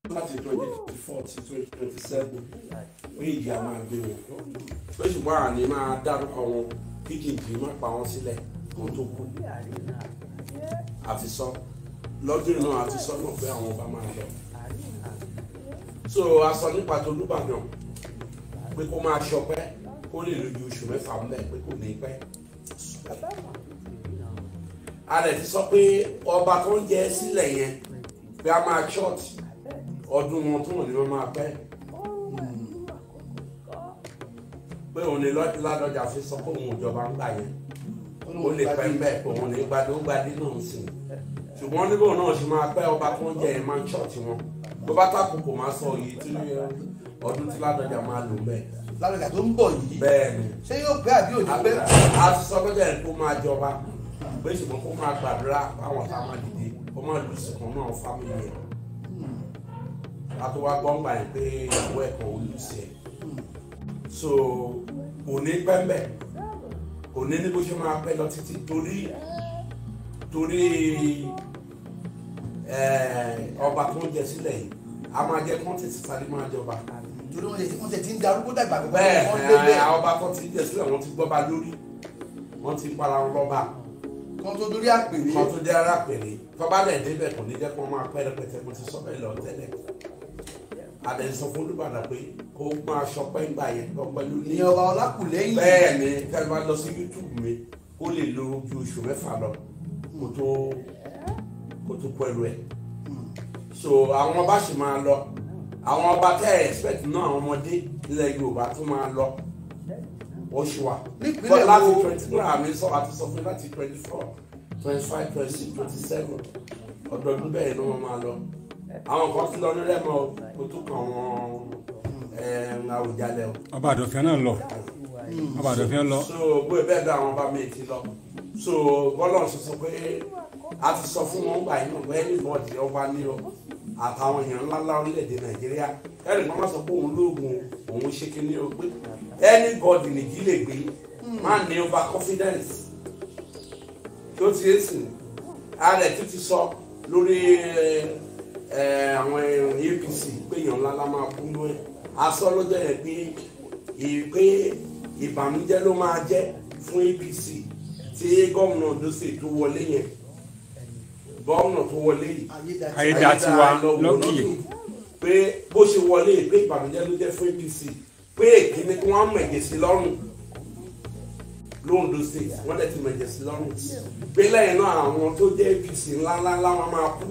láti 2024 sí 2027 pé ìyá máa gbé wọn pé ṣùgbọ́n àní máa dárúkọ wọn kí kìkì má pa wọn sílẹ̀ kó tó kú àti sọ lọ́dún náà àti sọ náà pé àwọn ọba máa lọ so a sọ nípa tó Olúbàdàn pé kó máa ṣọpẹ́ kó lè lójú oṣù mẹ́fà ńlẹ̀ pé kò ní pẹ́ a lè ti sọ pé ọba tó ń jẹ sílẹ̀ yẹn pé a máa ṣọ́ọ̀tì ọdún wọn tó wọn ni wọn máa pẹ́ pé òun ni Ládọjà fi sọ pé òun ìjọba ń gbà yẹn ó lè pẹ́ ń bẹ̀ pé òun ní gbadé ó gbadé náà sí i ṣùgbọ́n níbo náà ṣe máa pẹ́ ọba tó ń jẹ yẹn máa ń ṣọ́ọ̀tì wọn tó bá tàkùkù máa sọ yìí tí ọdún tí Ládọjà máa lò bẹ́ẹ̀. Ládọjà tó ń bọ̀ yìí bẹ́ẹ̀ ni ṣé yóò pẹ́ àbí òní pẹ́. a ti sọ lọ́jà yẹn tó máa jọba pé ṣùgbọ́n kó máa gbàdúrà báwọn tá a máa dìde kó máa lù sí kan náà fámìlì yẹn àti wá gbọ́ngbà yẹn pé ìyàwó ẹ̀kọ́ olùsí ẹ̀ so kò ní pẹ́ńbẹ̀ kò ní ní bó ṣe máa pẹ́ lọ títí torí ọba tó ń jẹ sílẹ̀ yìí a máa jẹ́ kọ́ńtì tí sáré máa jọba. torí wọ́n ti ń darúgbó dàgbà gbogbo bẹ́ẹ̀ àwọn ọba tó ti jẹ sílẹ̀ wọ́n ti gbọ́ba lórí wọ́n ti para wọn lọ́ba. kan tó dórí àpèrè. kan tó dé ara àpèrè tọ́ba lẹ̀ débẹ̀ kò ní jẹ́ kó máa pẹ́ rẹpẹtẹ mo ti sọ bẹ́ẹ̀ lọ tẹ́lẹ̀ adẹ sọ fún Olúbàdàn pé kó máa ṣọpẹ́ ìgbà yẹn lọ pẹ̀lú ní. ní ọba Ọlákùlẹ́yìn. bẹ́ẹ̀ ni kẹ́lẹ́ bá lọ sí YouTube mi kó lè lo ju oṣù mẹ́fà lọ kó tó pẹ̀lú ẹ̀. so àwọn ọba sì máa lọ àwọn ọba tẹ́ ẹ̀ expect náà àwọn ọmọdé ilẹ̀ Yorùbá tó máa lọ oṣù wa. nípínlẹ̀ wo láti 23 àmì sọ àti sọ fún láti 24 25 26 27 ọdọọdún bẹ́ẹ̀ ni wọ́n máa lọ àwọn kan ti lọ ní Rẹ́mọ o tó kàn wọ́n Àwùjalẹ̀ o. ọba Àdọ̀fẹ́ náà lọ ọba Àdọ̀fẹ́ lọ. so bóyá bẹ́ẹ̀ bẹ́ẹ̀ àwọn ọba mi ti lọ so bọ́lá ṣe sọ pé a ti sọ fún wọn gbà yín náà bẹ́ẹ̀ ní ìbọ̀dì ọba ní o àtàwọn èèyàn ńláńlá orílẹ̀-èdè Nàìjíríà ẹnì kan máa sọ pé òun lóògùn òun ṣe kí ni o pé anybody nìjí lè gbé máa ní over confidence tó ti yé sìn ààrẹ tó ti sọ lórí àwọn APC pé èèyàn ńlá la máa kú lóyè aṣọ lọ́jọ́ yẹn pé ìbànújẹ́ ló máa jẹ́ fún APC tí gómìnà Ondo tó wọlé yẹn gómìnà tó wọlé yìí Ayédàtiwa lọ́kì pé bó ṣe wọlé pé ìbànújẹ́ ló jẹ́ fún APC pé èkìní kí wọ́n mẹ̀jẹ̀ sí lọ́rùn l'Ondo State wọ́n dẹ̀ ti mẹ̀jẹ̀ sí lọ́rùn pé lẹ́yìn náà àwọn tó jẹ́ APC ńláńlá wọn máa kú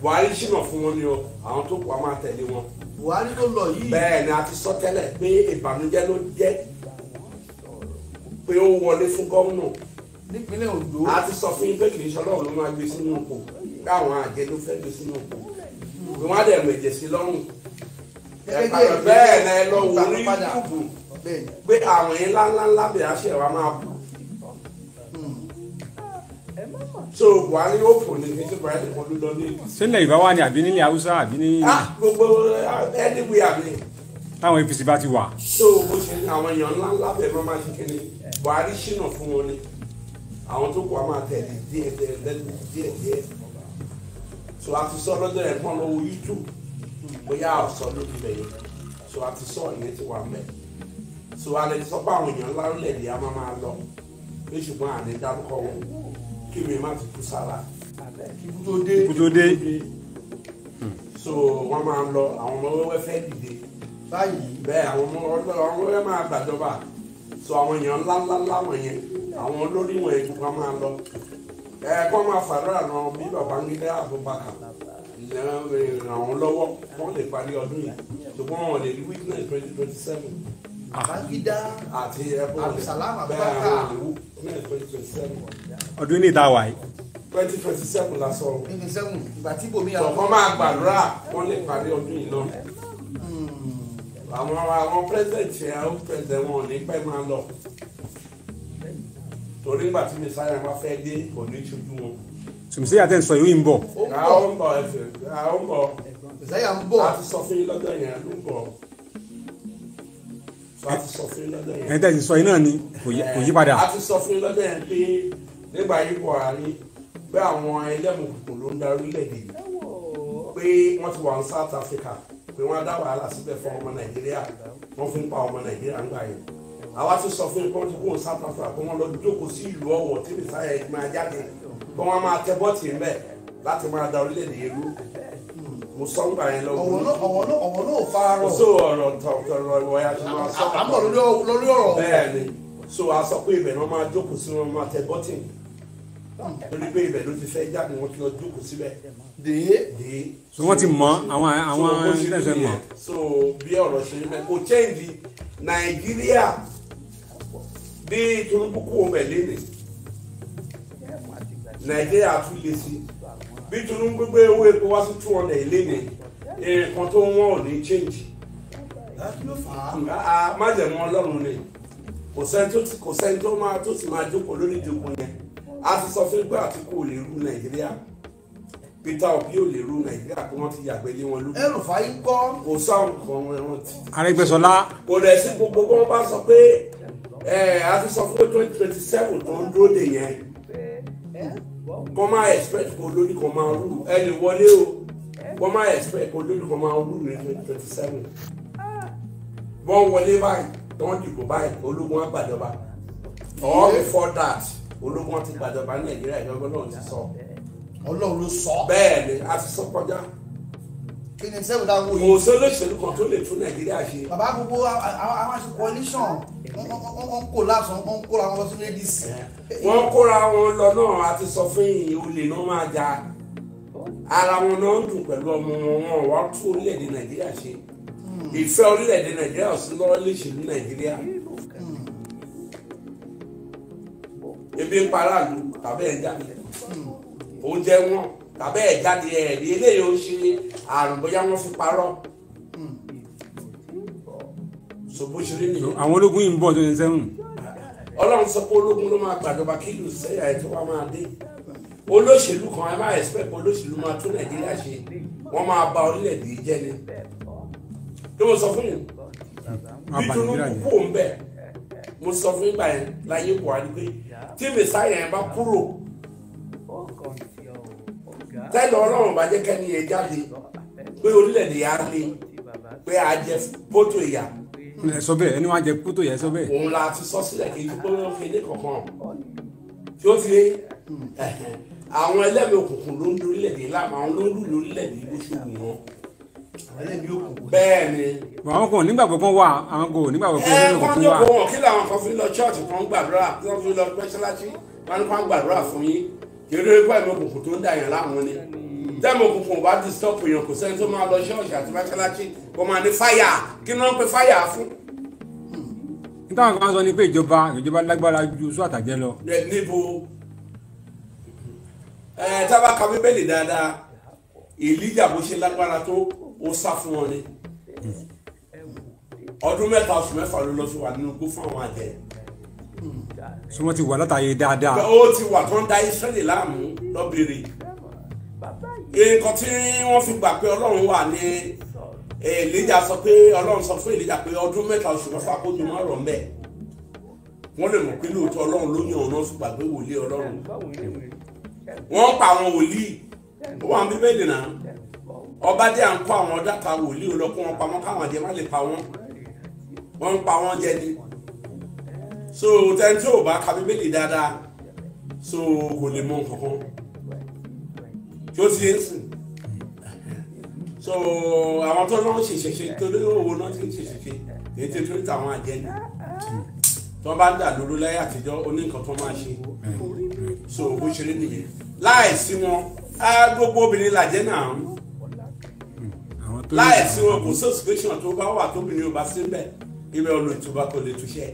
Buhari ṣìnà fún wọn ni o àwọn tó kù á máa tẹ̀lé wọn. Buhari tó lọ yìí. bẹ́ẹ̀ ni a ti sọ tẹ́lẹ̀ pé ìbànújẹ́ ló jẹ́ pé ó wọlé fún gómìnà nípínlẹ̀ Ondo. a ti sọ fún yín pé kì í ṣọlọ́run ló máa gbé sínú ipò káwọn àjẹ ló fẹ́ gbé sínú ipò pé wọ́n á dẹ̀ mẹ̀jẹ̀ sí lọ́rùn. bẹ́ẹ̀ ni ẹ lọ wò ní YouTube pé àwọn yẹn ńláńlá bẹ̀rẹ̀ àṣẹ wa máa kú. so Buhari yóò fò ní kí Buhari kan ló lọ ní. sílẹ̀ ìbá wà ní àbí nílẹ̀ Haúsá àbí ní. gbogbo anyway àmì. táwọn APC bá ti wà. so bó ṣe ní àwọn èèyàn ńláńlá bẹ̀rẹ̀ máa ṣe kíni Buhari ṣìnà fún wọn ni àwọn tó kù á máa tẹ̀lé díẹ̀ so a ti sọ lọ́jọ́ yẹn kàn lọ́wọ́ YouTube bóyá ọ̀sọ́ ló ti bẹ̀yẹ so a ti sọ ìyẹn ti wà mẹ́ so a lè sọ pé àwọn èèyàn ńlá lẹ̀dí a máa lọ pé ṣùgbọ́n àní dárúkọ wọn kí mi má ti kú sára ikú tó dé so wọ́n máa lọ àwọn ọmọ wẹ́wẹ́ fẹ́ dìde báyìí bẹ́ẹ̀ àwọn ọmọ wẹ́wẹ́ máa gbàjọba so àwọn èèyàn ńláńlá wọ̀nyẹn àwọn olórí wọn ètò kan máa lọ kọ́ máa fàdúrà náà bí Babangida Abubakar ràn wọ́n lọ́wọ́ wọ́n lè parí ọdún yìí ṣùgbọ́n wọn lè rí witness 2027. Babangida àti Abdulsalam Abubakar witness 2027. ọdún ní ìta wáyé. 2027 la sọ. 27 ìgbà tí bòmí àwọn. sọ̀kan máa gbàdúrà wọ́n lè parí ọdún yìí náà. àwọn president yẹn àwọn president wọn ò ní pẹ́ máa lọ torí nígbà tí Mèsáyà wá fẹ́ dé kò ní ṣojú wọn. sùmùsí àtẹ̀ ń sọ ìwé ń bọ̀. àwọn ń bọ̀ ẹ̀fẹ̀ àwọn ń bọ̀. Mèsáyà ń bọ̀. a ti sọ fún yín lọ́jọ́ yẹn ló ń bọ̀. a ti sọ fún yín lọ́jọ́ yẹn. ẹ̀ tẹ́ ti sọ yín náà ni kò yí padà. a ti sọ fún yín lọ́jọ́ yẹn pé nígbà yìí Buhari pé àwọn ẹlẹ́mùkùnkùn ló ń darí orílẹ̀-èdè yìí pé wọ́n ti wà ní South Africa pé wọ́n á dá wàhálà síbẹ̀ fún ọmọ Nàìjíríà wọ́n fi ń pa ọmọ Nàìjíríà ń gbà yẹn àwa ti sọ fún yín pé wọ́n ti kó ní South Africa pé wọ́n lọ jókòó sí ìlú Ọ̀wọ̀ tí Mèsáyà yẹn máa jáde pé wọ́n máa tẹ bọ́ọ̀tì ń bẹ̀ láti máa da orílẹ̀-èdè yẹn rú mo sọ ń gbà yẹn lọ́wọ́ ọ̀wọ̀ náà fararọ̀. so ọ̀rọ̀ tọ̀rọ̀ ìwọ ya ṣe máa sọ àmọ́ lórí ọ̀rọ̀. bẹ́ẹ̀ ni so a sọ pé ibẹ̀ náà máa jókòó sí wọn máa tẹ bọ́ọ̀tì torí pé ibẹ̀ ló ti fẹ́ jáde wọ́n ti lọ jókòó síbẹ̀ dé so wọ́n ti mọ̀ àwọn ẹ̀sẹ̀ mọ̀. so bí ọ̀rọ̀ ṣe ń bẹ kò change Nàìjíríà bí Tinubu kú ọmọ ẹ̀ léde Nàìjíríà tún lé sí bí Tinubu gbé owó epo wá sí 200 léde nǹkan tó wọ́n ò ní change májẹ̀mú Ọlọ́run ni kò sẹ́ni tó máa tó sì máa jókòó lórí ìjókòó yẹn a ti sọ fún pé Àtíkù ò lè rú Nàìjíríà Peter Obi ò lè rú Nàìjíríà pé wọ́n ti yàgbẹ́ lé wọn lókè. El-Rufai kọ́. kò sáwọn kan wọn ti. Arẹ́gbẹ́ṣọlá. kò rẹ̀ sí gbogbo wọn bá sọ pé a ti sọ fún pé 2027 tó ń dúró dè yẹn kò máa expect kò lórí kò máa rú ẹni wọlé o kò máa expect kò lórí kò máa rú ní 2027 wọ́n wọlé báyìí wọ́n dìbò báyìí ológun á gbàjọba or before that ológun ti gbàjọba ní Nàìjíríà ìjọba náà ti sọ. Ọlọ́run ló sọ. bẹ́ẹ̀ ni a ti sọ kọjá. kí ni sẹ́wọ̀n dáhùn yìí. kò sólóṣèlú kan tó lè tún Nàìjíríà ṣe. bàbá gbogbo àwọn aṣọ coalition wọ́n kó lásán wọ́n kóra wọn lọ sí ADC. wọ́n kóra wọn lọ náà a ti sọ fún yìí olè náà máa ja ara wọn náà ń dùn pẹ̀lú ọmọ wọn wá tún orílẹ̀-èdè Nàìjíríà ṣe ìfẹ́ orílẹ̀-èdè Nàìjíríà ò sí lọ́wọ́ léṣèlú Nàìjíríà ebi ń paráàlú tàbí ẹ̀ ń jáde oúnjẹ wọn tàbí ẹ̀ jáde ẹ̀ rí eléyìí ó ṣe àrùn bóyá wọ́n fi parọ́ so bó ṣe rí nìyẹn. àwọn ológun yìí ń bọ̀ 27. Ọlọ́run sọ pé ológun ló máa gbàjọba kí ìlú sẹ́yà ẹ̀ tó wá máa dé olóṣèlú kan ẹ máa expect olóṣèlú máa tún Nàìjíríà ṣe wọ́n máa bà orílẹ̀-èdè jẹ́ ni tí mo sọ fún yín bí Tinubu kú òun bẹ̀ mo sọ fún yín báyìí láyé Buhari pé tí Mèsáyà yẹn bá kúrò tẹ́lẹ̀ Ọlọ́run bá jẹ́ kẹ́ni yẹn jáde pé orílẹ̀-èdè yà á lé pé a jẹ fótó ìyà. ẹ sọ bẹ́ẹ̀ ẹni wọ́n á jẹ fótó yẹn sọ bẹ́ẹ̀. òun la ti sọ sílẹ̀ kí n tó pé wọ́n fi ilé kankan tí ó ti lé àwọn ẹlẹ́mìí òkùnkùn ló ń do orílẹ̀-èdè láàmú àwọn ló ń lù lórílẹ̀-èdè bó ṣe wù wọ́n. ẹlẹ́mìí òkùnkùn. bẹ́ẹ̀ ni. àwọn kò nígbàgbọ́ kan wà àwọn kò nígbàgbọ́ kan wọ́n wà. jókòó wọn kí làwọn kan fi lọ church kan gbàdúrà kí wọ́n fi lọ mọ́ṣáláṣí wọn ni wọ́n gbàdúrà fún yín kí ló dé pẹ̀lú òkùnkùn tó ń dà yàn láwọn ni tẹ́mu òkùnkùn bá ti stop èèyàn kò sẹ́ni tó máa lọ ṣọ́ọ̀ṣì àti mọ́ṣáláṣí kó máa ní fáyà kí ni wọ́n pe fáyà fún. nítawọn kan sọ ni pé ìjọba lágbára ju sọ àtàjẹ lọ. níbo tábà ka Bíbélì dáadáa Èlíjà bó ṣe lágbára tó ó sá fún wọn ni ọdún 3 oṣù 4 ló lọ sí wà nínú igbó fún àwọn àjẹ́. so wọ́n ti wà látàyè dáadáa. ó ti wà tó ń da Ísírẹ́lì láàmú lọ́bìrì nǹkan tí wọ́n fi gbà pé Ọlọ́run wà ní Èlíjà sọ pé Ọlọ́run sọ fún Èlíjà pé ọdún 3 oṣù 4 kó jùmọ̀ rọ̀ mbẹ́ wọ́n lè mọ̀ pé lóòótọ́ Ọlọ́run ló yàn ọ̀nà fún gbàgbé wòlíì Ọlọ́run wọ́n pa àwọn wòlíì ó wà ní Bíbélì náà ọba dé à ń kó àwọn dáta wòlíì olókùn wọn pamọ́ káwọn àjẹ́ má lè pa wọ́n ń pa wọ́n jẹ ni so tẹ́ni tí ò bá ka Bíbélì dáadáa so kò lè mọ nǹkan kan tí ó ti ń sìn so àwọn tó náà ṣèṣèṣe tó lé owó náà ti ń ṣèṣèṣe èyí tó torí tàwọn àjẹ́ ni tí wọ́n bá ń dà lóró láyé àtijọ́ oníkan tó máa ṣe so bó ṣe rí nìyẹn láìsí wọn gbogbo obìnrin làjẹ́ náà láìsí wọn kò sí situation tó bá wà tóbìnrin ò bá sí bẹ́ẹ̀ ibẹ̀ ọ̀nà ìtura kò lè túṣẹ́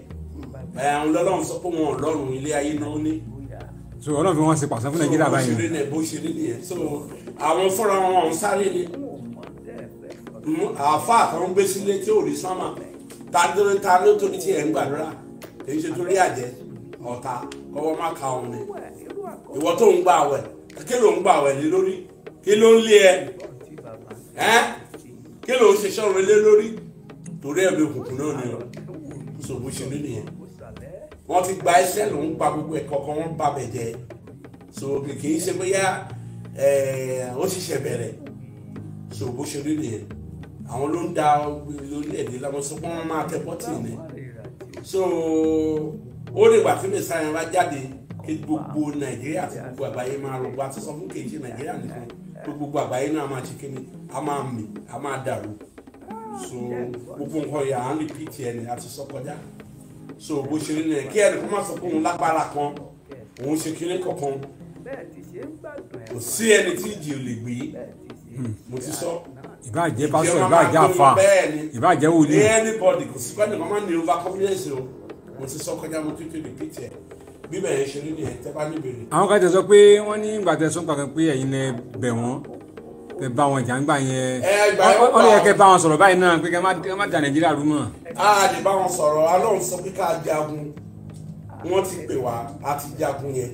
àwọn ọlọ́run sọ pé wọn ọlọ́run ilé ayé náà ní. so Ọlọ́run fi wọ́n ṣe pàṣẹ fún Nàìjíríà báyìí. bó ṣe rí nìyẹn so àwọn fúnra wọn ń sáré ni àáfà àtàwọn gbé sílé tí ò rí sánmà ta ló torí tí ẹ̀ ń gbàdúrà èyí ṣe torí àjẹ́ ọ̀tá kọ́wọ́ má ka òun ni ìwọ tó ń gbà wẹ̀ kí ló ń gbà wẹ̀ lé lórí kí ló ń lé ẹ kí ló ń ṣe sọ̀rọ̀ lé lórí torí ẹ̀mí òkùnkùn náà ni so bó ṣe rí nìyẹn wọ́n ti gba iṣẹ́ ló ń gba gbogbo ẹ̀kọ́ kan wọ́n bá bẹ̀ jẹ́ so kì í ṣe bóyá ó ṣiṣẹ́ bẹ̀rẹ̀ so bó ṣe rí nìyẹn àwọn ló ń da orílẹ̀-èdè láwọn sọ pé wọ́n máa tẹ bọ́tì ni so ó lè gbà tí mẹ́sàn án bá jáde kí gbogbo nàìjíríà àti gbogbo àgbáyé máa rògbò àti sọ fún kejì nàìjíríà nìkan gbogbo àgbáyé náà máa ṣe kíni a máa mì a máa dàrú so gbogbo nǹkan yà á ń repeat ẹni àti sọ kọjá so bó ṣe rí nìyẹn kí ẹnì kan má sọ pé òun lágbára kan òun ṣe kíní kankan kò sí ẹni tí ìjì ò lè gbé mo ti sọ ìbáàjẹ́ pásítọ̀ ìbáàjẹ́ àfà ìbáàjẹ́ wòlíì anybody kò sí pẹ́ẹ́nì kan máa ní over confidence o mo ti sọ kọjá mo tètè repeat ẹ bí bẹ́ẹ̀ ṣe rí nìyẹn tẹ́ bá níbèrè. àwọn kan tẹ sọ pé wọ́n ní ìgbà tẹ sọ́n kankan pé ẹ̀yin lẹ bẹ̀ wọ́n tẹ bá wọn jà ń gbà yẹn wọ́n lè kẹ́ bá wọn sọ̀rọ̀ báyìí náà pé kẹ́ má da nàìjíríà rú mọ́. a lè bá wọn sọ̀rọ̀ alóhùn sọ pé ká jagun wọ́n ti pè wá a ti jagun yẹn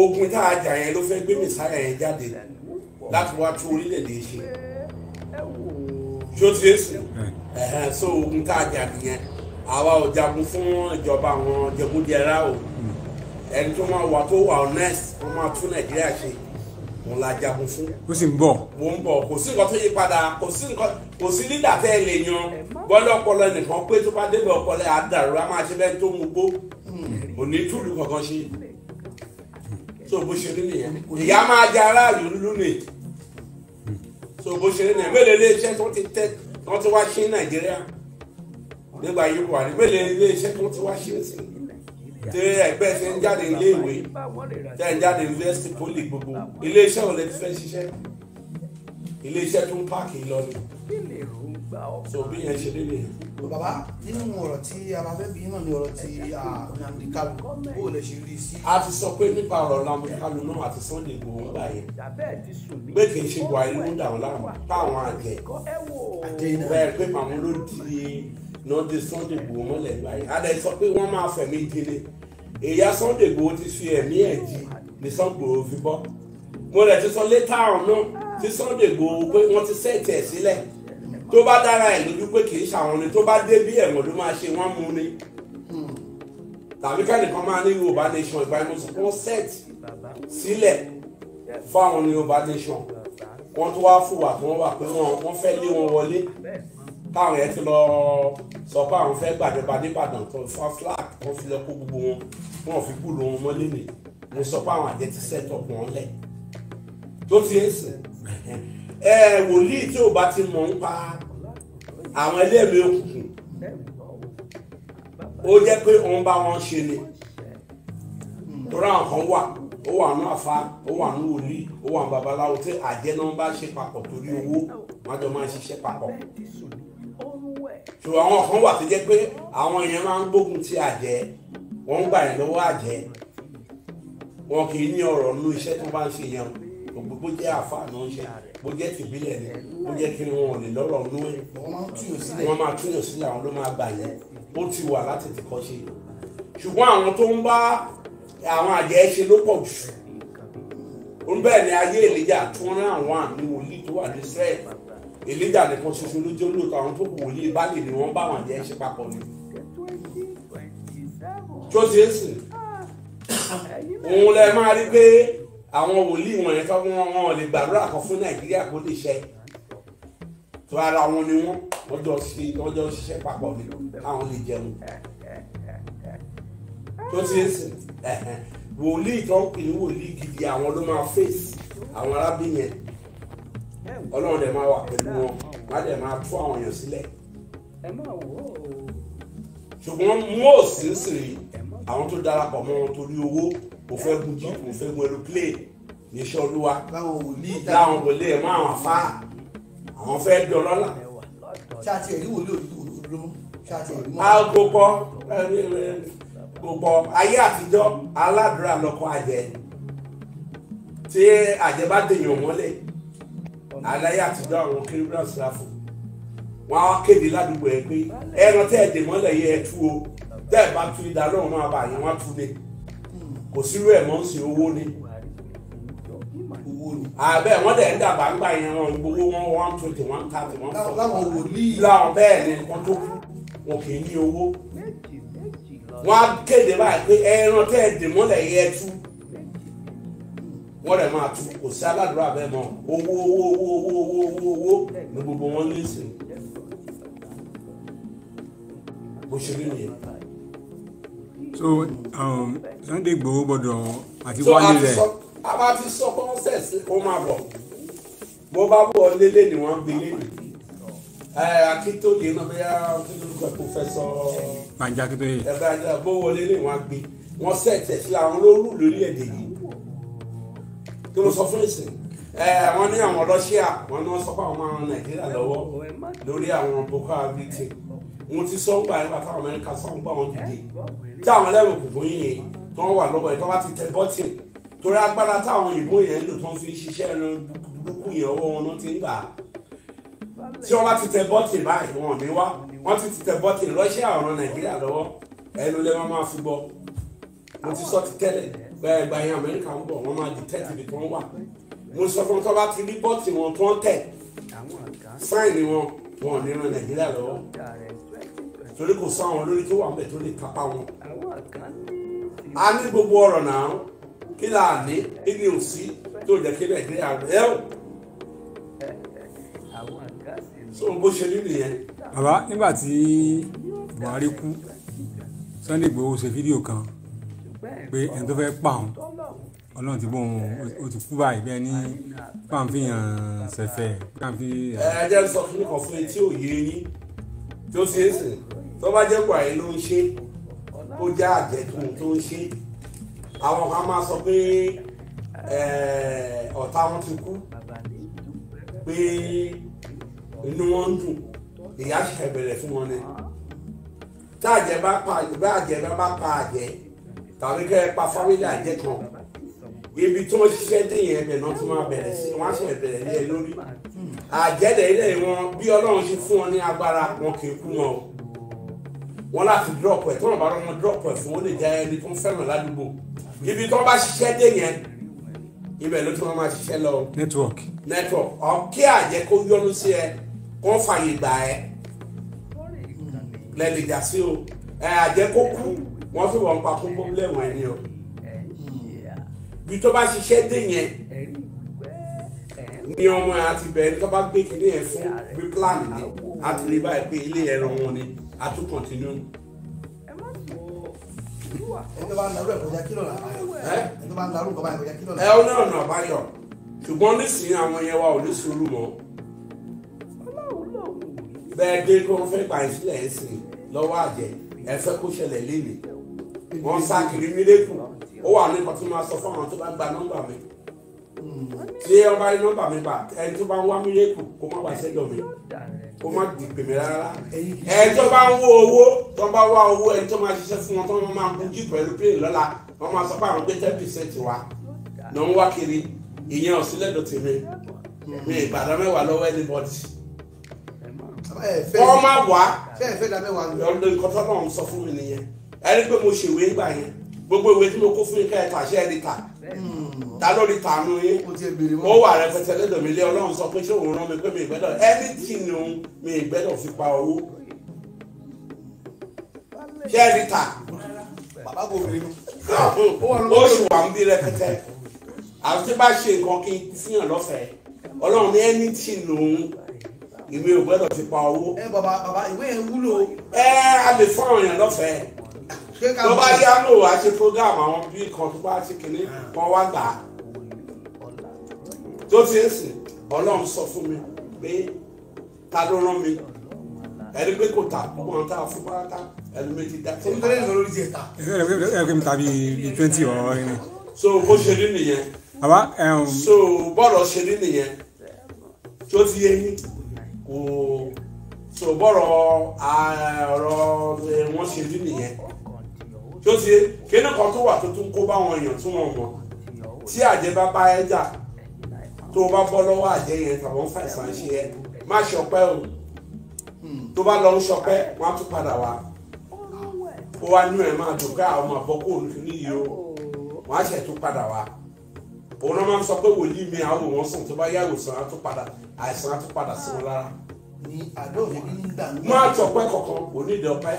ogun tá a jà yẹn ló fẹ́ gbé mẹ́sàáyà yẹn jáde láti wá tún orílẹ̀-èdè ṣe ṣó ti yé sùn so ogun tá a jà nìyẹn àwa ò jagun fún ìjọba àwọn jẹgúdẹrá o ẹni tó máa wà tó wà honest tó máa tún nàìjíríà ṣe òun la jagun fún. ó sì ń bọ̀. mo ń bọ̀ kò sí nǹkan tó yí padà kò sí lídà tẹ́ ẹ lè yan bọ́lá ọpọlọ nìkan pé tó bá débẹ̀ ọpọlọ àdàrú a máa ṣe bẹ́ẹ̀ tó mú gbó òní túlù kankan ṣe so bó ṣe rí nìyẹn ìyá máa jẹ aráàlú lónìí so bó ṣe rí nìyẹn mélòó ilé iṣẹ́ tó ti tẹ́ wọ́n ti wá ṣe nàìjíríà nígbà yìí wà ní mélòó ilé iṣẹ́ tó ti wá ṣe sí tí ẹgbẹ́ ti ń jáde ilé ìwé tí ẹ̀ ń jáde yunifásitì poli gbogbo ilé iṣẹ́ ò lè ti fẹ́ ṣiṣẹ́ ilé iṣẹ́ tó ń páàkì lọ ni so bí yẹn ṣe rí nìyẹn. bàbá nínú ọ̀rọ̀ tí a máa fẹ́ bí náà ni ọ̀rọ̀ tí Nnamdi Kanu ó lè ṣe rí sí. a ti sọ pé nípa ọ̀rọ̀ Nnamdi Kanu náà àti Sunday Igboho ń gbà yẹn pé kì í ṣe Buhari ló ń dà wọ́n láàmú káwọn àjẹ bẹ́ẹ̀ pé màmú ló di náà di Sunday Igboho mọ́lẹ̀ gbà yẹn a dẹ̀ sọ pé wọ́n máa fẹ̀mí délé èyí Sunday Igboho ti fi ẹ̀mí ẹ̀ jí ní Sunday Igboho fi bọ́ mo rẹ̀ ti sọ létà ọ̀hún náà tí Sunday Igboho pé wọ́n ti sẹ́ẹ̀tì ẹ̀ sílẹ̀ tó bá dára ẹ̀ lójú pé kì í ṣàwọn ni tó bá dé bí ẹ̀wọ̀n ló máa ṣe wọ́n mú ni tàbí kẹ́nìkan máa ní Yorùbá nation ìgbà ìmọ̀ sọ wọ́n set sílẹ̀ fáwọn ní Yorùbá nation wọ́n tó wá fùwà tí wọ́n wà pé wọ́n fẹ́ lé wọn wọlé káwọn yẹn ti lọ sọ pé àwọn fẹ́ gbàjọba nìbàdàn tó fọ́ flag wọ́n fi lọ kó gbogbo wọn wọ́n fi kúlò wọn mọ́lé nì mo sọ pé àwọn àjẹ ti set up wọn lẹ̀ tó ti ń sìn wòlíì tí ò bá ti mọ̀ ń pa àwọn ẹlẹ́mìí òkùnkùn ó jẹ́ pé òun bá wọn ṣe ni torí àwọn kan wà ó wà nù àfa ó wà nù wòlíì ó wà nù babaláwo tí àjẹ́ náà bá ṣe papọ̀ torí owó wọn jọ máa ṣiṣẹ́ papọ̀ ṣùgbọ́n àwọn kan wà tó jẹ́ pé àwọn èèyàn máa ń gbógun ti àjẹ́ wọ́n ń gbà yẹn lọ́wọ́ àjẹ́ wọn kì í ní ọ̀rọ̀ nínú iṣẹ́ tó bá ń ṣe yẹn bó jẹ́ àfa náà ń ṣe bó jẹ́ tìbílẹ̀ ni bó jẹ́ kí wọn lè lọ́rọ̀ nú ẹ̀ wọ́n máa túyàn sílẹ̀ àwọn ló máa gbà yẹn ó ti wà láti ti kọ́ ṣe ṣùgbọ́n àwọn tó ń bá àwọn àjẹ́ ṣe ló pọ̀ jù ó ń bẹ́ẹ̀ ni ayé Èlíjà tí wọ́n rán àwọn àmì wòlíì tó wà ní Israel Èlíjà nìkan ṣoṣo ló jẹ́ olóòótọ́ àwọn tó kù wòlíì báàlì ni wọ́n bá àwọn àjẹ́ ṣe papọ̀ ni tó ti ń sìn òun lẹ máa rí pé àwọn wòlíì wọ̀nyẹn tó wọn lè gbàdúrà kan fún Nàìjíríà kó lè ṣe tó ara wọn ni wọ́n jọ ṣiṣẹ́ papọ̀ ni àwọn lè jẹun tó ti ń sìn wòlíì tó ń pè ní wòlíì gidi àwọn ló máa fèsì àwọn arábìnrin Ọlọ́run dẹ̀ máa wà pẹ̀lú wọn wọ́n dẹ̀ máa tú àwọn èèyàn sílẹ̀ ṣùgbọ́n mọ́ọ̀sì ń sìn àwọn tó darapọ̀ mọ́ wọn torí owó kò fẹ́ gun jí kò fẹ́ gun aeroplane ní iṣẹ́ Olúwa láwọn wòlíì ẹ̀ mọ́ àwọn afá àwọn fẹ́ dán lọ́la. ṣáàtì ẹ̀rí wòlíì òdòdó ṣáàtì ẹ̀rí mọ́. a gbogbo ayé àtijọ́ aládùúrà lọ́kọ́ àjẹ́ tí àjẹ́ bá dèèyàn mọ́lẹ̀ aláyé àtijọ́ àwọn kérúbù síráfù wọn á kéde ládùúgbò ẹ pé ẹran tẹ́ ẹ̀ dè mọ́lẹ̀ yẹ ẹ tú o tẹ́ ẹ̀ bá tú ìdá lọ́rùn máa bá yẹn wọ́n tú ni kò sírú ẹ̀ mọ́ ń sin owó ni àbẹ wọn dẹ̀ ń dàgbà ńgbà yẹn wọn gbowó wọn 120 130 140 láwọn wòlíì láwọn bẹ́ẹ̀ ni wọn tó kú wọn kì í ní owó wọn á kéde báyìí pé ẹran tẹ́ ẹ̀ dè mọ́lẹ̀ yẹ ẹ tú wọ́n rẹ̀ máa tu kò sí aládùúrà bẹ́ẹ̀ mọ́ owó ní gbogbo wọn lé sí bó ṣe rí nìyẹn. so Sunday Igboho gbọ́dọ̀ àti wálé rẹ̀. a máa ti sọ kọ́nsẹ̀sì kó máa bọ̀ bó bá bọ̀ lélẹ̀ ni wọ́n gbé lé Akíntóye náà bẹ́ẹ̀ pòfẹ́sọ̀ Banji Akíntóye ẹ̀bẹ̀ bó wọlé lé wọ́n gbé wọ́n sẹ̀tẹ̀ sí àwọn olóró lórílẹ̀‐èdè yìí kí ló sọ fún ìsìn wọ́n ní àwọn Russia wọ́n ní wọ́n sọ fún àwọn Nàìjíríà lọ́wọ́ lórí àwọn Boko Haram victim mo ti sọ ń gbà nípa táwọn Amẹ́ríkà sọ ń gbà wọn dìde tí àwọn ẹlẹ́rù kòkó yìí tó ń wà lọ́wọ́ ẹ̀ tó bá ti tẹ bọ́tì torí agbára táwọn òyìnbó yẹn lò tó ń fi ṣiṣẹ́ ẹnu burúkú yẹn ọwọ́ wọn ló ti ń gbà tí wọ́n bá ti tẹ bọ́tì báyìí wọn ní wá wọ́n ti tẹ bọ́tì Russia ọ̀ràn Nàìjíríà lọ́wọ́ ẹnu lẹ́ wọ́n máa fi bọ́ mo ti sọ ti tẹ́lẹ̀ gbẹ̀gbà yẹn Amẹ́ríkà ń bọ̀ wọ́n máa detect ibi tó ń wà mo sọ fún tó bá ti rí bọ́tì wọn tó ń tẹ̀ sáìnì wọn ò ní ran Nàìjíríà lọ́wọ́ torí kò sọ àwọn olórí tó wà ńbẹ̀ tó lè kápá wọn. a ní gbogbo ọ̀rọ̀ náà kí là ní kí ni ò sí tó jẹ́ kí Nàìjíríà rẹ̀ ẹ́ o. so bó ṣe rí nìyẹn. bàbá nígbà tí Buhari kú Sunday Igboho ṣe fídíò kan pé ẹni tó fẹ́ pa òun Ọlọ́run ti bọ́ òun ó ti kú báyìí bẹ́ẹ̀ ní pàǹfìyàn ṣẹ̀fẹ̀ pàǹfì. ẹ jẹ́ sọ fún nǹkan fún etí òye yín tó ṣe é sìn tó bá jẹ́ Buhari ló ń ṣe ó jẹ́ àjẹkùn tó ń ṣe àwọn kan máa sọ pé ọ̀tá wọn ti kú pé inú wọn ń dùn ìyà ṣe bẹ̀rẹ̀ fún wọn ni tá àjẹ́ bá pa àjẹ́ tàbí kẹ́ ẹ pa fámílì àjẹ́ kan ibi tí wọ́n ṣiṣẹ́ dé yẹn ẹbẹ̀ náà tí wọ́n bẹ̀rẹ̀ sí wọ́n á ṣe bẹ̀rẹ̀ lé lórí àjẹ́lẹ̀ ilẹ̀ wọn bí Ọlọ́run ṣe fún wọn ní agbára wọn kì í kú wọn o wọn láti drop ẹ̀ tí wọ́n bá rán wọn drop ẹ̀ fún wọn lè jẹ́ ẹni tó ń fẹ́ràn ládùúgbò ibi tí wọ́n bá ṣiṣẹ́ dé yẹn ibẹ̀ ló tí wọ́n máa ṣiṣẹ́ lọ. network kí àjẹ́ kó yọnu sí ẹ kó fààyè gbà ẹ lẹ́lẹ̀ jà sí o àjẹ́ kó kú wọ́n fi wọ́n pa fún pọ́blẹ́mù ẹni o bí tó bá ṣiṣẹ́ dé yẹn ní ọmọ ẹ àti bẹ̀rẹ̀ tó bá gbé kíní yẹn fún bí plan ni àti lè báyìí pé ilé ẹran wọn ni a tún continue. ẹni tó bá ń darú ẹ̀ kọjá kílò náà ẹni tó bá ń darú nǹkan báyìí kọjá kílò náà. ó ní ọ̀nà àbáyọ ṣùgbọ́n nísìnyí àwọn yẹn wà ò ní sùúrù mọ́ bẹ́ẹ̀ dé kí wọ́n fẹ́ gbà ìsílẹ̀ ẹ̀sìn lọ́wọ́ àjẹ́ ẹ fẹ́ kó ṣẹlẹ̀ léni wọ́n sá kiri mílíkù ó wà ní kọtí máa sọ fún àwọn tó bá gba nọ́mbà mi tí ẹ bá rí nọ́mbà mi gbà ẹni tó bá ń wá mílíkù kó má wá sẹ́dọ̀ mi kó má dìpè mi rárá ẹni tó bá ń wó owó tó bá wá owó ẹni tó máa ṣiṣẹ́ fún wọn tó máa kú jí pẹ̀lú plane lọ́la wọ́n máa sọ pé àwọn gbé 10% wa ní wọ́n wá kiri ìyẹn ò sílẹ̀ dọ̀tí mi ìgbàdá mẹ́wàá lọ́wọ́ anybody wọ́n máa wá ọdún nǹkan tó náà ń sọ fún mi nìyẹn ẹni pé mo ṣèwé ńgbà yẹn gbogbo ìwé tí mo kó fún ika ẹ̀ka ṣẹ́ ẹ̀rí ta ta lórí tànú yín ó wà rẹpẹtẹ lẹ́dọ̀ mi lé Ọlọ́run sọ pé ṣé òun rán mi pé mi ìgbẹ́dọ̀ anything ni òun mi ìgbẹ́dọ̀ fi pa owó ṣẹ́ ẹ̀rí ta ó sì wà ń bí rẹpẹtẹ àti tí bá ṣe nǹkan kí n fihàn lọ́fẹ̀ẹ́ Ọlọ́run ní anything ni òun ìwé ò gbọ́dọ̀ fi pa owó. bàbá ìwé yẹn wúlò. a lè fún àwọn èèyàn lọ́fẹ̀ẹ́ tó bá yá lò wá ṣe program àwọn bí kan tó bá ti kìíní kan wá gbà á tó ti ń sìn Ọlọ́run sọ fún mi pé ta ló rán mi ẹni pé kò tà wọn tá a fún pátá ẹni méjì dá. ṣé nítorí ìṣòro lórí ti ẹ̀ ta. ẹ kí n ta bíi 20 ọ̀rọ̀ yẹn. so bó ṣe rí nìyẹn. bàbá so bọ́ọ̀lù ṣe rí nìyẹn tó ti yé yín kò so bọ́rọ̀ ọ̀rọ̀ wọn ṣe rí nìyẹn tó ti kíní kan tó wà tó tún kó báwọn èèyàn tún wọn mọ̀ tí àjẹ́ bá bá ẹ jà tó o bá bọ́ lọ́wọ́ àjẹ́ yẹn tàbí wọ́n fàìsàn ṣe ẹ má ṣọpẹ́ o tó bá lọ ń ṣọpẹ́ wọ́n á tún padà wá kó wá nú ẹ̀ máa dùn pé àwọn ọmọ àbọ̀kù òní yìí o wọ́n á ṣẹ̀ tún padà wá òun náà máa ń sọ pé wòlíì mi àwọn òun sùn tó bá yá ìwòsàn á tún padà àìsàn á tún padà sí wọn lára. ní àdó òfin kí ní gbà ń gbà. máa tọpẹ́ kankan kò ní ìdí ọpẹ́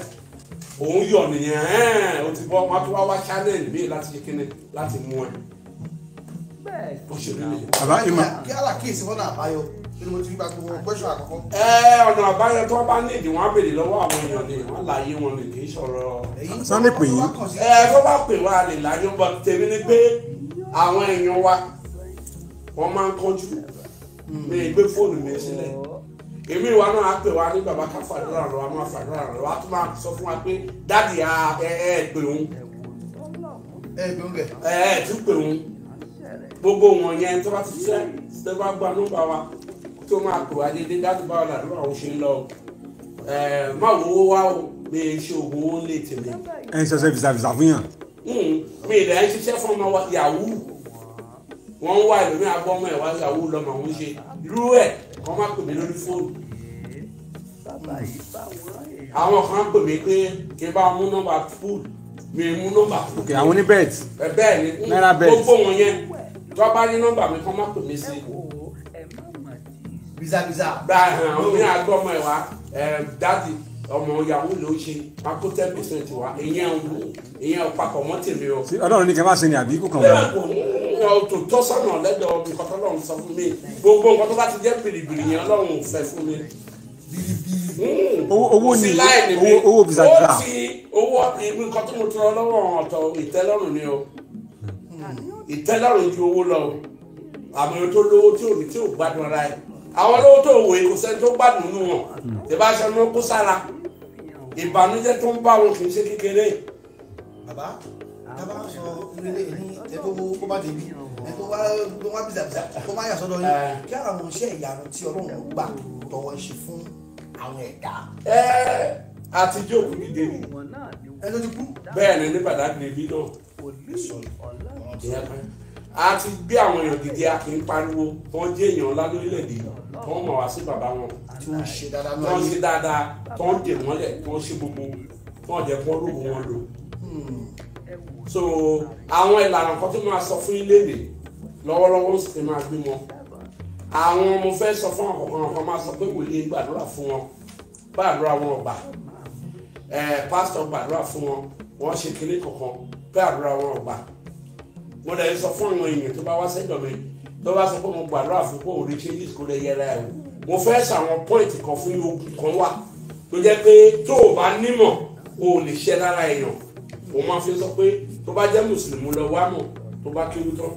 òun yọ nìyẹn o ti bọ́ máa tún wá channel mi láti ṣe kíni láti mú ẹ bó ṣe rí nìyẹn. bàbá ìmọ̀ kí alákìísí fọ́nà àbáyọ kí ni mo ti rí gbàgbọ́ question àkọ́kọ́. ọ̀nà àbáyọ tó bá ní ìdí wọn á béèrè lọ́wọ́ àwọn èèyàn ni wọ́n láyé wọn lè kì í sọ̀rọ̀. Sunday pè yín. tó bá pè wá lè láyé bọ́ tèmi ni pé àwọn èèyàn wa wọ́n máa ń kánjú mi gbé fóònù mi sílẹ̀ èmi ìwà náà á pè wá ní bàbá ká fàdúrà lọ a máa fàdúrà lọ a tún máa sọ fún wa pé dáàdì ẹ pè òun tún pè òun gbogbo wọn yẹn tó bá ti ṣe tó bá gba nọ́mbà wa tó máa pè wá dédé dáàdì báwa làdúrà òun ṣe ń lọ má wo owó wá o mi ṣe oògùn owó lè tèmi. ẹ ń ṣiṣẹ́ fìsàfìsà fún yàn. mi ì lẹ́ ń ṣiṣẹ́ fún ọmọ yahoo wọ́n ń wá ìlú agbọ́mọ ẹ̀ wá yahoo lọ́mọ òun ṣe irú ẹ̀ wọ́n máa pè mí lórí fóònù. àwọn kan pè mí pé kí n bá mú nọ́mbà fúd mi mú nọ́mbà fúd. ok àwọn oníbẹ̀t. bẹ́ẹ̀ ni náírà bẹ́ẹ̀t. gbogbo wọn yẹn tó bá ní nọ́mbà mi kọ́ máa pè mí sí. bizabiza. báyìí àwọn mi agbọ́mọ ẹ̀ wá dáàdì ọmọ yahoo ló ṣe máa kó 10% wá ìyẹn papọ̀ mọ́ tèmi o. ọlọ́run ní kẹ́ máa ṣe ni àbí kò kàn wọ́n. tó tọ́ sọ́nà lẹ́dọ̀ nǹkan tó lọ́run sọ fún mi gbogbo nǹkan tó bá ti jẹ́ bìrìbìrì yẹn ọlọ́run ò fẹ́ fún mi. owó ni owó bizabiza. owó nǹkan tó mo tọrọ lọ́wọ́ ọ̀tọ̀ ìtẹ́lọ́rùn ni o ìtẹ́lọ́rùn ju owó lọ àmọ́ tó lówó tí ò ní tí ò gbádùn ara ẹ̀ àwọn olówó tó wò kò sẹ́ni tó gbádùn nínú wọn tẹ̀bá aṣọ ní kó sára ìbànújẹ́ tó ń bá wọn kì í ṣe kékeré. bàbá bàbá sọ nílé ní ẹ̀tọ́ kó bá débi ẹ̀tọ́ wá bizabiza kó má yà sọ́dọ̀ yín kí àwọn iṣẹ́ ìyanu tí Ọlọ́run gbà tọwọ́ ṣe fún àwọn ẹ̀dá. àtijọ́ òkú dìde ni ẹ ló ti kú. bẹ́ẹ̀ ni ní Badagry níbí náà a ti gbé àwọn èèyàn gidi a kì í pariwo wọ́n jẹ́ èèyàn ńlá lórílẹ̀‐èdè tó ń mọ̀ wá sí bàbá wọn tí wọ́n ṣe dáadáa tó ń ṣe dáadáa tó ń dè mọ́lẹ̀ tó ń ṣe gbogbo tó ń jẹ́ kó rògbò wọn lò. so àwọn ìlànà kan tó máa sọ fún ilé rè lọ́wọ́lọ́wọ́ sì ti máa gbé wọn. àwọn mo fẹ́ sọ fún ọ̀kọ̀ọ̀kan kan máa sọ pé wòlíì gbàdúrà fún wọn gbàdúrà wọn ọgbà pásítọ̀ gbàdúrà fún wọn wọ́n ṣe kinní kankan gbàdúrà wọn ọgbà. mo lè sọ fún àwọn èèyàn tó bá wá sẹ́jọ́ mi tó bá sọ pé mo gbàdúrà fún pé òde changes kò lè yẹra ẹ̀ mo fẹ́ sàwọn point kan fún ogun kan wà tó jẹ́ pé tó o bá nímọ̀ o lè ṣẹ́ lára èèyàn o máa fi sọ pé tó bá jẹ́ mùsùlùmí lọ wá mọ̀ tó bá kéwú tán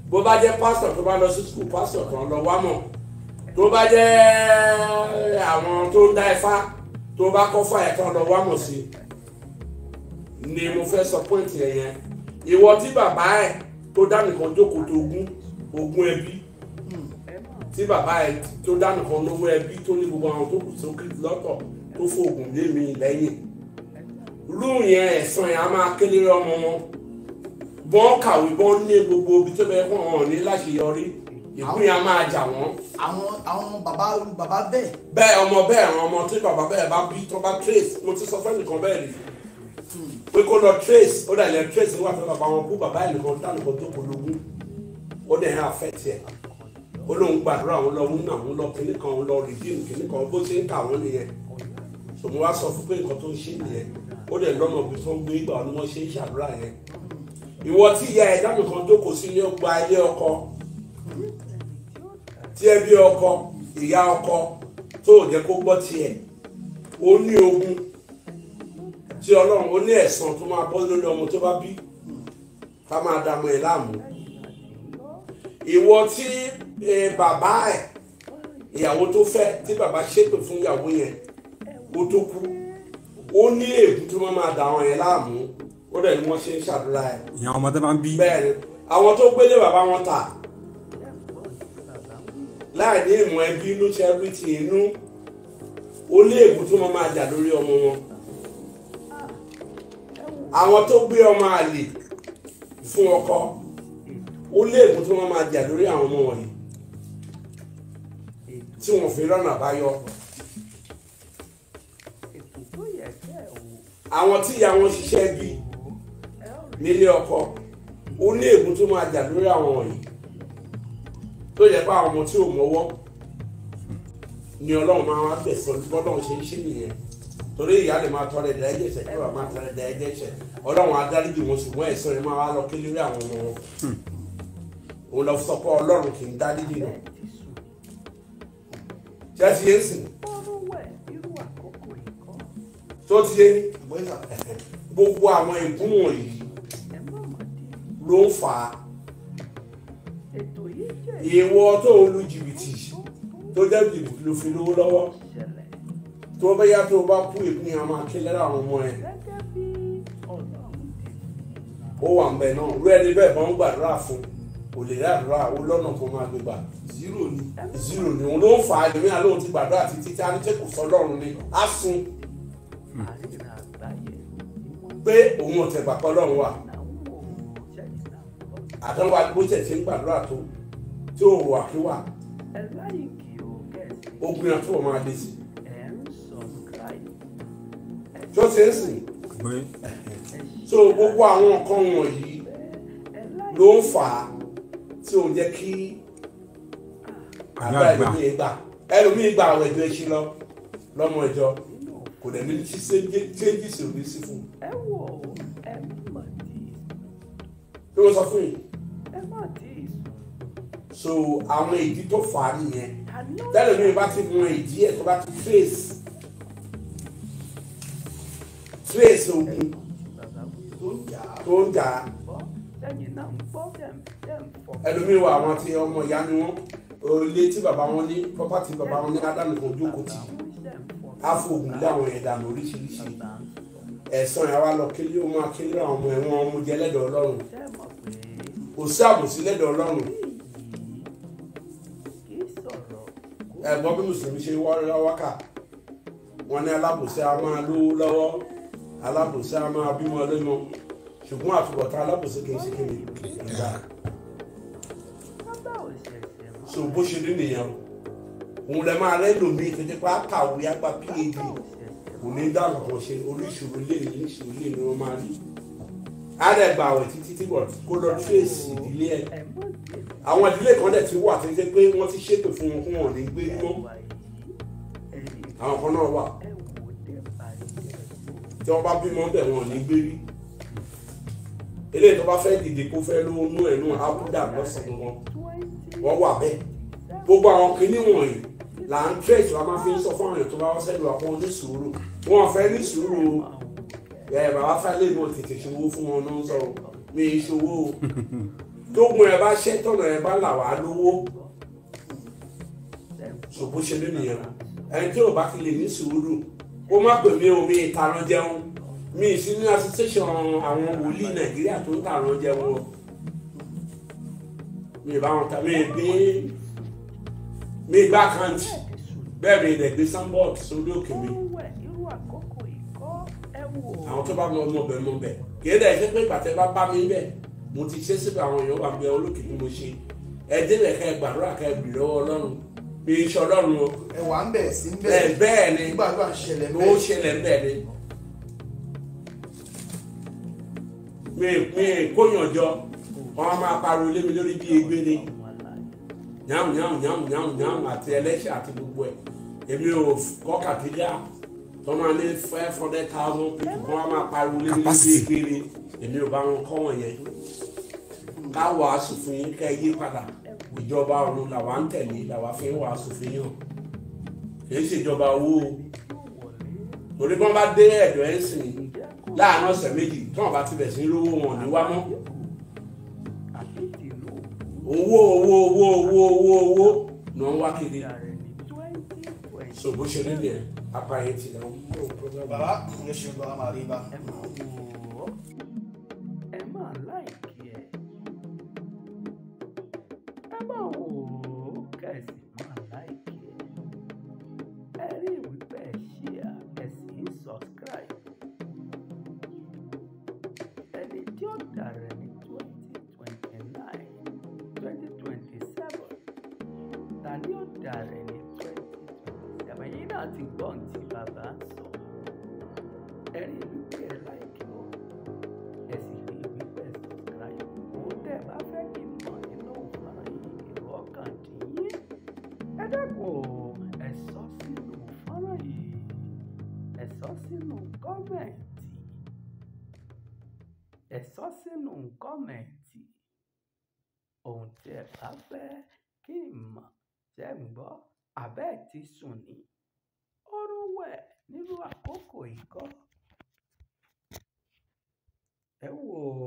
bó bá jẹ́ pásítọ̀ tó bá lọ sí skul pásítọ̀ tán lọ wá mọ̀ tó bá jẹ́ àwọn tó ń dá ifá tó bá kọ́ fàyà tán lọ wá mọ̀ sí ni mo fẹ́ sọ point yẹn ìwọ tí bàbá ẹ̀ tó dá nìkan jókòó tó ogún ẹbí tí bàbá ẹ̀ tó dá nìkan lówó ẹbí tó ní gbogbo àwọn tó kù sókè lọ́tọ̀ tó fòògùn lé mi lẹ́yìn rú yẹn ẹ̀sán yẹn a máa kélé ọmọ wọn bọ́n kàwé bọ́n ní gbogbo ibi tó bẹ́ẹ̀ fún wọn ní láṣeyọrí ìkú yẹn a máa jà wọ́n. àwọn bàbá bẹ́ẹ̀. bẹ́ẹ̀ ọmọ bẹ́ẹ̀ àwọn ọmọ tí bàbá bẹ́ẹ̀ bá bí tó bá trace mo ti sọ fẹ́ nìkan bẹ́ẹ̀ rí pé kó lọ trace ó dà ilẹ̀ trace nígbà tó bàbá wọn kú bàbá ẹ̀ nìkan dá nìkan tó kò lógún ó dẹ̀ yẹn àfẹ́ tiẹ̀ ó lóun gbàdúrà wọn lọ wọn náà wọn lọ kíní kan wọn lọ redeem kíní kan bó ṣe ń kà wọ́n nìyẹn sọmọ wa sọ fún pé nǹkan tó ń ṣe nìyẹn ó dẹ̀ lọ́nà òbí tó ń gbé ìgbà ni wọ́n ṣe ń ṣàdúrà yẹn ìwọ tí ìyá ẹ̀ dá nìkan jókòó sí ilé ọgbà ilé ọkọ tí ẹ bí ọkọ ìyá ọkọ tó ò jẹ́ kó gbọ́ tiẹ̀ ó ní ogun tí Ọlọ́run ó ní ẹ̀san tó máa bọ́ lórí ọmọ tó bá bí ká máa dààmú ẹ̀ láàmú ìwọ tí bàbá ẹ̀ ìyàwó tó fẹ́ tí bàbá ṣépè fún ìyàwó yẹn ó tó kú ó ní èébú tó máa dà wọn yẹn láàmú ó dẹ̀ ni wọ́n ṣe ń ṣàdúrà ẹ̀. ìyá ọmọ tó bá ń bí. bẹ́ẹ̀ ni àwọn tó gbélé bàbá wọn ta láì ní ìmọ̀ ẹbí inú ṣe rí ti inú ó ní èébú tó máa jà lórí ọmọ wọn àwọn tó gbé ọmọ àlè fún ọkọ ó ní èébú tó máa jà lórí àwọn ọmọ wọ̀nyí tí wọ́n fi rọ́nà àbáyọ àwọn tí ìyá wọn ṣiṣẹ́ bí nílé ọkọ ó ní èébú tó máa jà lórí àwọn wọ̀nyí tó yẹ pé àwọn ọmọ tí ò mọ́wọ́ ni Ọlọ́run máa wá gbẹ̀san bọ́lọ́run ṣe ń ṣe nìyẹn torí ìyá lè máa tọrẹ ẹ̀dá ẹ̀jẹ̀ ṣẹ̀ kí wàá máa tọrẹ ẹ̀dá ẹ̀jẹ̀ ṣẹ̀ Ọlọ́run adáríjì wọn ṣùgbọ́n ẹ̀san rẹ̀ máa wá lọ kí lórí àwọn ọmọ wọn òun lọ sọ pé ọlọ́run kì í dá dídì náà jẹ́ ti yé sìn tó ti yé gbogbo àwọn ìgún wọ̀nyí ló ń fà á ìwọ tó ń lu jìbìtì tó jẹ́ jìbìtì ló fi lówó lọ́wọ́ tó bá yá tó bá kú ìpín àwọn akélẹ́rẹ́ àwọn ọmọ ẹ̀ ó wà ń bẹ̀ náà rú ẹni bẹ́ẹ̀ bá ń gbàdúrà fún kò lè rádùúrà ó lọ́nà kan máa gbé gbà zero ni òun ló ń fà á ẹ̀mí àlóhùn ti gbàdúrà títí tí a ní tẹ́kù sọlọ́run ni á sun pé òun ọ̀tẹ̀ pàpọ̀ ọlọ́run wà àtàwọn bó tẹ̀ ṣe ń gbàdúrà tó tí ò wà kí wà ogun àti wọn máa dé sí tó ṣe é sìn so gbogbo àwọn nǹkan wọ̀nyí ló ń fà á tí ò jẹ́ kí àgbà ẹlòmíì gbà àwọn ẹjọ́ ẹṣin lọ lọ́mọ ẹjọ́ kò dẹ̀ ní tí changes ò ní sí fún bí wọ́n sọ fún yìí so àwọn ìdí tó fà á nìyẹn tẹ́lẹ̀ mi bá ti mọ ìdí ẹ̀ tó bá ti trace ogun tó ń jà ẹlòmíì wà àwọn tí ọmọ ìyá ni wọn ilé tí bàbá wọn ní property bàbá wọn ní ádámù kan jókòó tì áfòògùn lé àwọn ẹ̀dá lóríṣiríṣi ẹ̀sán yà wá lọ kílé ó máa kílé àwọn ọmọ ẹ̀wọ̀n ọmọ jẹ lẹ́dọ̀ ọlọ́run kò sí àbòsí lẹ́dọ̀ ọlọ́run ẹ̀gbọ́n bí mùsùlùmí ṣe wákà wọn ní alábòsí a máa lówó lọ́wọ́ alábòsí a máa bímọ lẹ́nu ṣùgbọ́n àtúbọ̀tán alábòsí kì í ṣe kéde ìgbà so bó ṣe rí nìyẹn òun lè máa rẹ́ lòmíì tó jẹ́ pé àkàwé àgbà phd kò ní dáhùn kan ṣe oríṣiríṣi lè ní ìṣòro lè ní wọ́n máa rí àdẹ̀gbà àwẹ̀ títí tí wọ́n kó lọ tírèsì ìdílé ẹ̀ àwọn ìdílé kan dẹ̀ ti wà tó jẹ́ pé wọ́n ti ṣètò fún wọn kí wọ́n lè gbé mọ́ àwọn kan náà wà tí wọ́n bá bímọ bẹ̀ wọ́n ní gbé rí eléyìí tó bá fẹ́ dìde kó fẹ́ lónú ẹ̀ nù ábúdà lọ́sàn-án wọ́n wà bẹ́ẹ̀ gbogbo àwọn kìíní wọ̀nyí là ń tẹ̀sí wa máa fi ń sọ fún àwọn èèyàn tó bá wọ́n sẹ́nu àpò ní sùúrù wọ́n fẹ́ ní sùúrù bàbá fẹ́lẹ́ náà tètè ṣòwò fún wọn náà sọ̀rọ̀ mi ì ṣòwò tógun ẹ̀ bá ṣẹ́ tọ̀nà ẹ̀ bá là wá lówó ṣòbó ṣe lé nìyẹn ẹni tí ò bá ti lè ní sùúrù kó má pè mí omi ìtaràn jẹun mi ì sí ní association àwọn wòlíì nàìjíríà tó ń tàràn jẹun o mi ì bá wọn ta mi gbá àkáǹtì bẹ́ẹ̀ mi ìdẹ̀gbé sanbọọd sórí òkè mi àwọn tó bá mọ ọmọ bẹ́ẹ̀ mọ bẹ́ẹ̀ kì í dẹ̀ ṣe pé pàtẹ́ bá bá mi bẹ́ẹ̀ mo ti ṣe síbi àwọn èèyàn wà bẹ́ẹ̀ olókè ni mo ṣe ẹ délẹ̀ ká ẹ gbàdúrà ká ẹ bì lọ́wọ́ ọlọ́run mi iṣẹ́ ọlọ́run o ẹ wà ń bẹ̀ sí bẹ́ẹ̀ bẹ́ẹ̀ ni gbàdúrà ṣẹlẹ̀ ó ṣẹlẹ̀ bẹ́ẹ̀ ni mi kóyànjọ wọn máa pariwo lé mi lórí bí egbé ni nyàmù àti ẹlẹ́ṣẹ̀ àti gbogbo ẹ̀ èmi ò kọ́ kàtíjà tó máa ní 500,000 people kó wọn máa pariwo lé mi lórí bí egbé ni èmi ò bá wọn kọ́ wọn yẹn ká wàásù fún yín ká yí padà ìjọba ọ̀run làwa ń tẹ̀lé làwa fi ń wàásù fún yín kì í ṣèjọba owó torí bí wọ́n bá dé ẹ̀dọ̀ ẹ̀ sìn láàárín ọ̀sẹ̀ méjì tí wọ́n bá ti bẹ̀ sí lówó wọn ní wá mọ́ owó ni wọ́n wá kiri so bó ṣe nílẹ̀ apá yẹn ti lọ. bàbá ẹ ṣe gbọ́ àmà rí bá. ẹ máa láìkí ẹ máa wò ó kẹsì máa láìkí ẹ rí ìwé ṣí ẹ sì subscribe ẹni tí ó dàrẹ ní 2027 tani ó dàrẹ ní 2027 yìí náà ti gbọ́n tí bàbá ń sọ ẹ rí ìwé ẹ láìkí o ẹ sì rí ìwé subscribe òun tẹ́ bá fẹ́ kí n mọ̀ nínú òfin èrò ọkàn tìyín ẹ dẹ́kun o ẹ sọ sínú fọ́nrán yìí ẹ sọ sínú kọ́mẹ̀ntì ẹ sọ sínú kọ́mẹ̀ntì ohun tí ẹ bá fẹ́ kí n mọ̀ ṣe ń gbọ́ àbẹ́ ti sùn ní ọ̀rọ̀ wẹ̀ nínú àkókò ìkọ́. Ẹ wò ó.